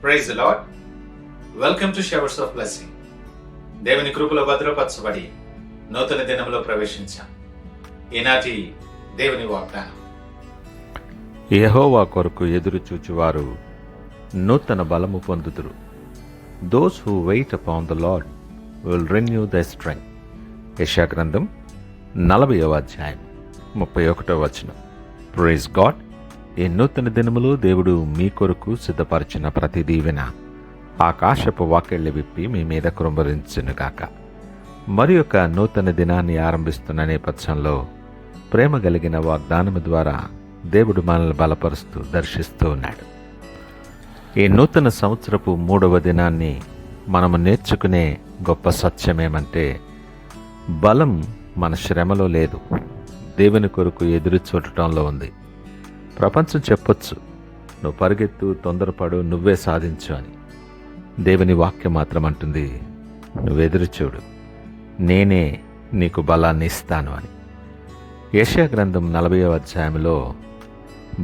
Praise the lord. Welcome to showers of blessing. దేవుని కృపలో భద్రపరచబడి నూతన దినంలో ప్రవేశించాం. ఈనాటి దేవుని వాగ్దానం. యెహోవా కొరకు ఎదురు చూచువారు నూతన బలము పొందుదురు. Those who wait upon the lord will renew the strength. యెషయా గ్రంథం 40వ అధ్యాయం 31వ వచనం. Praise god. ఈ నూతన దినములో దేవుడు మీ కొరకు సిద్ధపరిచిన ప్రతి దీవెన ఆకాశపు వాకెళ్లు విప్పి మీ మీద కృంభరించునుగాక. మరి యొక్క నూతన దినాన్ని ఆరంభిస్తున్న నేపథ్యంలో ప్రేమ కలిగిన వాగ్దానము ద్వారా దేవుడు మనల్ని బలపరుస్తూ దర్శిస్తూ ఉన్నాడు. ఈ నూతన సంవత్సరపు 3వ దినాన్ని మనము నేర్చుకునే గొప్ప సత్యమేమంటే, బలం మన శ్రమలో లేదు, దేవుని కొరకు ఎదురు చూడటంలో ఉంది. ప్రపంచం చెప్పొచ్చు, నువ్వు పరిగెత్తు, తొందరపడు, నువ్వే సాధించు అని. దేవుని వాక్యం మాత్రం అంటుంది, నువ్వెదురు చూడు, నేనే నీకు బలాన్ని ఇస్తాను అని. యెషయా గ్రంథం 40వ అధ్యాయంలో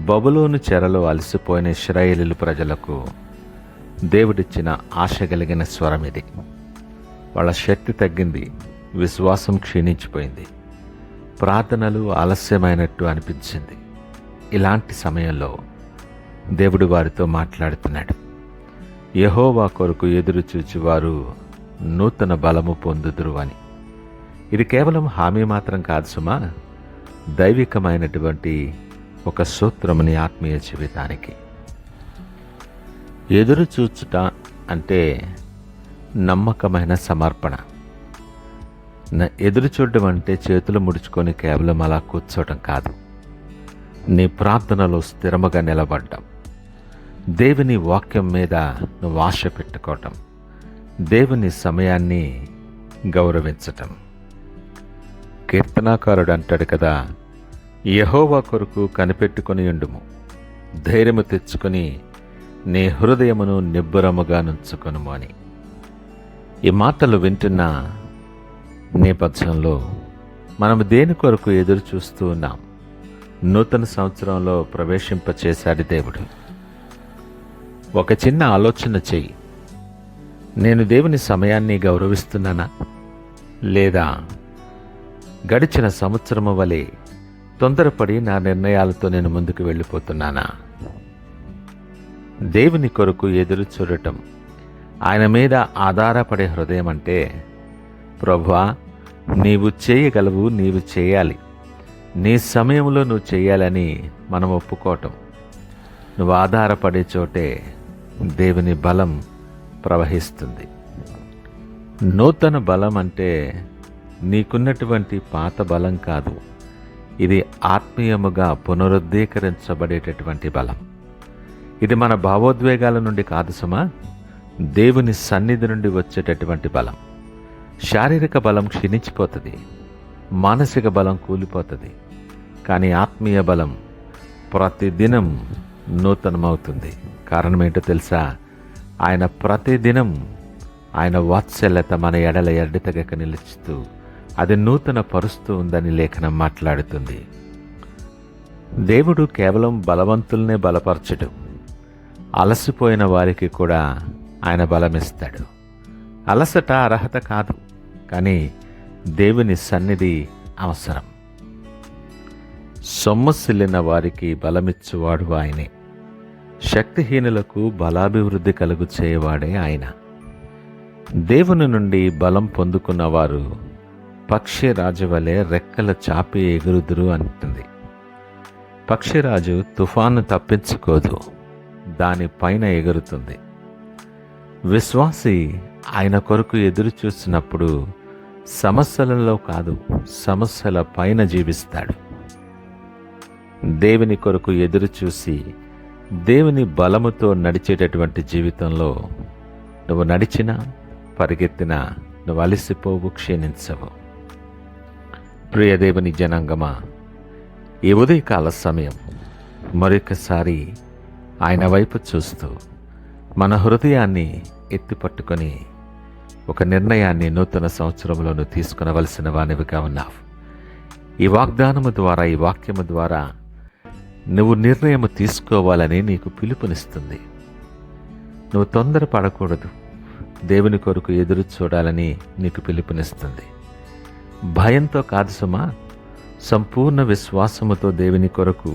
బబులోను చెరలో అలసిపోయిన ఇశ్రాయేలీయుల ప్రజలకు దేవుడిచ్చిన ఆశ కలిగిన స్వరం ఇది. వాళ్ళ శక్తి తగ్గింది, విశ్వాసం క్షీణించిపోయింది, ప్రార్థనలు ఆలస్యమైనట్టు అనిపించింది. ఇలాంటి సమయంలో దేవుడు వారితో మాట్లాడుతున్నాడు. యెహోవా కొరకు ఎదురు చూచువారు నూతన బలము పొందుదురు అని. ఇది కేవలం హామీ మాత్రం కాదు సుమా, దైవికమైనటువంటి ఒక సూత్రముని ఆత్మీయ జీవితానికి. ఎదురు చూచుట అంటే నమ్మకమైన సమర్పణ. ఎదురు చూడడం అంటే చేతులు ముడుచుకొని కేవలం అలా కూర్చోవటం కాదు. నీ ప్రార్థనలో స్థిరముగా నిలబడ్డం, దేవుని వాక్యం మీద నువ్వు ఆశ పెట్టుకోవటం, దేవుని సమయాన్ని గౌరవించటం. కీర్తనాకారుడు అంటాడు కదా, యెహోవా కొరకు కనిపెట్టుకొని ఉండుము, ధైర్యము తెచ్చుకొని నీ హృదయమును నిబ్బరముగా నుంచుకొనుము అని. ఈ మాటలు వింటున్న నేపథ్యంలో మనము దేని కొరకు ఎదురు చూస్తూ ఉన్నాం? నూతన సంవత్సరంలో ప్రవేశింపచేశాడు దేవుడు. ఒక చిన్న ఆలోచన చెయ్యి. నేను దేవుని సమయాన్ని గౌరవిస్తున్నానా, లేదా గడిచిన సంవత్సరము వలె తొందరపడి నా నిర్ణయాలతో నేను ముందుకు వెళ్ళిపోతున్నానా? దేవుని కొరకు ఎదురు చూడటం, ఆయన మీద ఆధారపడే హృదయం అంటే, ప్రభువా నీవు చేయగలవు, నీవు చేయాలి, నీ సమయంలో నువ్వు చేయాలని మనం ఒప్పుకోవటం. నువ్వు ఆధారపడే చోటే దేవుని బలం ప్రవహిస్తుంది. నూతన బలం అంటే నీకున్నటువంటి పాత బలం కాదు, ఇది ఆత్మీయముగా పునరుద్ధీకరించబడేటటువంటి బలం. ఇది మన భావోద్వేగాల నుండి కాదు సుమా, దేవుని సన్నిధి నుండి వచ్చేటటువంటి బలం. శారీరక బలం క్షీణించిపోతుంది, మానసిక బలం కూలిపోతుంది, కానీ ఆత్మీయ బలం ప్రతిదినం నూతనమవుతుంది. కారణం ఏంటో తెలుసా? ఆయన ప్రతిదినం ఆయన వాత్సల్యత మన ఎడల ఎడతెగక నిలుచుతూ అది నూతన పరుస్తూ ఉందని లేఖనం మాట్లాడుతుంది. దేవుడు కేవలం బలవంతుల్నే బలపరచడు, అలసిపోయిన వారికి కూడా ఆయన బలమిస్తాడు. అలసట అర్హత కాదు, కానీ దేవుని సన్నిధి అవసరం. సొమ్మసిల్లిన వారికి బలమిచ్చువాడు ఆయనే, శక్తిహీనులకు బలాభివృద్ధి కలుగు చేయవాడే ఆయన. దేవుని నుండి బలం పొందుకున్నవారు పక్షిరాజు వలె రెక్కల చాపి ఎగురుదురు అంటుంది. పక్షిరాజు తుఫాను తప్పించుకోదు, దానిపైన ఎగురుతుంది. విశ్వాసి ఆయన కొరకు ఎదురు చూసినప్పుడు సమస్యలలో కాదు, సమస్యల పైన జీవిస్తాడు. దేవుని కొరకు ఎదురు చూసి దేవుని బలముతో నడిచేటటువంటి జీవితంలో నువ్వు నడిచినా పరిగెత్తినా నువ్వు అలసిపోవు, క్షీణించవు. ప్రియ దేవుని జనాంగమా, ఈ ఉదయకాల సమయం మరొకసారి ఆయన వైపు చూస్తూ మన హృదయాన్ని ఎత్తిపట్టుకొని ఒక నిర్ణయాన్ని నూతన సంవత్సరంలో నువ్వు తీసుకునవలసిన వానివిగా ఉన్నావు. ఈ వాగ్దానము ద్వారా, ఈ వాక్యము ద్వారా నువ్వు నిర్ణయము తీసుకోవాలని నీకు పిలుపునిస్తుంది. నువ్వు తొందరపడకూడదు. దేవుని కొరకు ఎదురు చూడాలని నీకు పిలుపునిస్తుంది. భయంతో కాదు సుమా, సంపూర్ణ విశ్వాసముతో దేవుని కొరకు,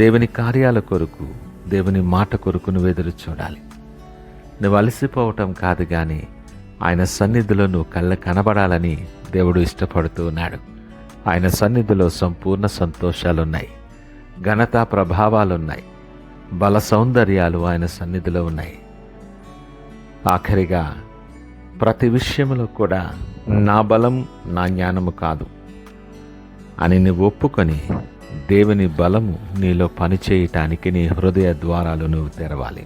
దేవుని కార్యాల కొరకు, దేవుని మాట కొరకు నువ్వు ఎదురు చూడాలి. నువ్వు అలసిపోవటం కాదు, కానీ ఆయన సన్నిధిలో నువ్వు కళ్ళ కనబడాలని దేవుడు ఇష్టపడుతూ ఉన్నాడు. ఆయన సన్నిధిలో సంపూర్ణ సంతోషాలున్నాయి, ఘనతా ప్రభావాలున్నాయి, బల సౌందర్యాలు ఆయన సన్నిధిలో ఉన్నాయి. ఆఖరిగా ప్రతి విషయంలో కూడా నా బలం నా జ్ఞానము కాదు అని నువ్వు ఒప్పుకొని దేవుని బలము నీలో పనిచేయటానికి నీ హృదయ ద్వారాలు నువ్వు తెరవాలి.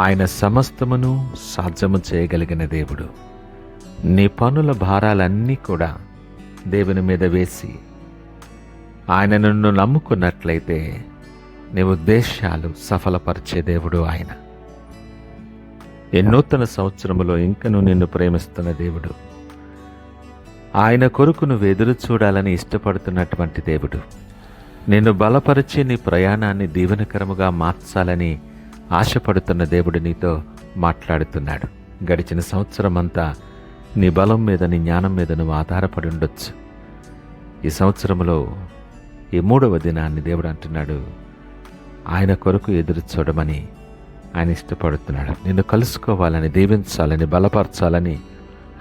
ఆయన సమస్తమును సాధ్యము చేయగలిగిన దేవుడు. నీ పనుల భారాలన్నీ కూడా దేవుని మీద వేసి ఆయన నిన్ను నమ్ముకున్నట్లయితే నీ ఉద్దేశాలు సఫలపరిచే దేవుడు ఆయన. ఈ నూతన సంవత్సరములో ఇంకను నిన్ను ప్రేమిస్తున్న దేవుడు. ఆయన కొరకు నువ్వు ఎదురు చూడాలని ఇష్టపడుతున్నటువంటి దేవుడు. నిన్ను బలపరిచి నీ ప్రయాణాన్ని దీవెనకరముగా మార్చాలని ఆశపడుతున్న దేవుడు నీతో మాట్లాడుతున్నాడు. గడిచిన సంవత్సరం అంతా నీ బలం మీద, నీ జ్ఞానం మీద నువ్వు ఆధారపడి ఉండొచ్చు. ఈ సంవత్సరంలో ఈ 3వ దినాన్ని దేవుడు అంటున్నాడు, ఆయన కొరకు ఎదురు చూడమని ఆయన ఇష్టపడుతున్నాడు. నిన్ను కలుసుకోవాలని, దీవించాలని, బలపరచాలని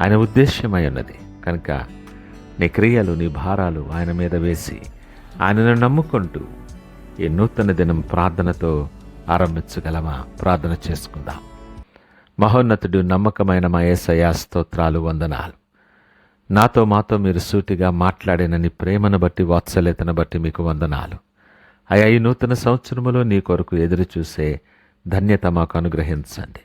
ఆయన ఉద్దేశ్యమై ఉన్నది. కనుక నీ క్రియలు, నీ భారాలు ఆయన మీద వేసి ఆయనను నమ్ముకుంటూ ఈ నూతన దినం ప్రార్థనతో ఆరంభించగలమా? ప్రార్థన చేసుకుందాం. మహోన్నతుడు, నమ్మకమైన మా యేసయ్యా, స్తోత్రాలు, వందనాలు. నాతో మాతో మీరు సూటిగా మాట్లాడిన నీ ప్రేమను బట్టి, వాత్సల్యతను బట్టి మీకు వందనాలు అయ్యా. ఈ నూతన సంవత్సరములో నీ కొరకు ఎదురు చూసే ధన్యత మాకు అనుగ్రహించండి.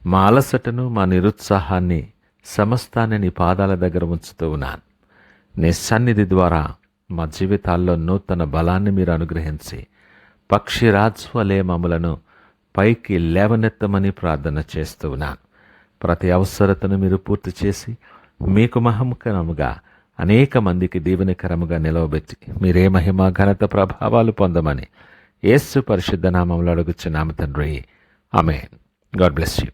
మా అలసటను, మా నిరుత్సాహాన్ని సమస్తాన్ని నీ పాదాల దగ్గర ఉంచుతూ ఉన్నాను. నీ సన్నిధి ద్వారా మా జీవితాల్లో నూతన బలాన్ని మీరు అనుగ్రహించి పక్షిరాజ్వలే మమ్ములను పైకి లేవనెత్తమని ప్రార్థన చేస్తూ ఉన్నాను. ప్రతి అవసరతను మీరు పూర్తి చేసి మీకు మహంకరముగా అనేక మందికి దీవెనకరముగా నిలవబెట్టి మీరే మహిమ, ఘనత, ప్రభావాలు పొందమని యేసు పరిశుద్ధ నామములో అడుగుచున్నాము తండ్రి. ఆమేన్. God bless you.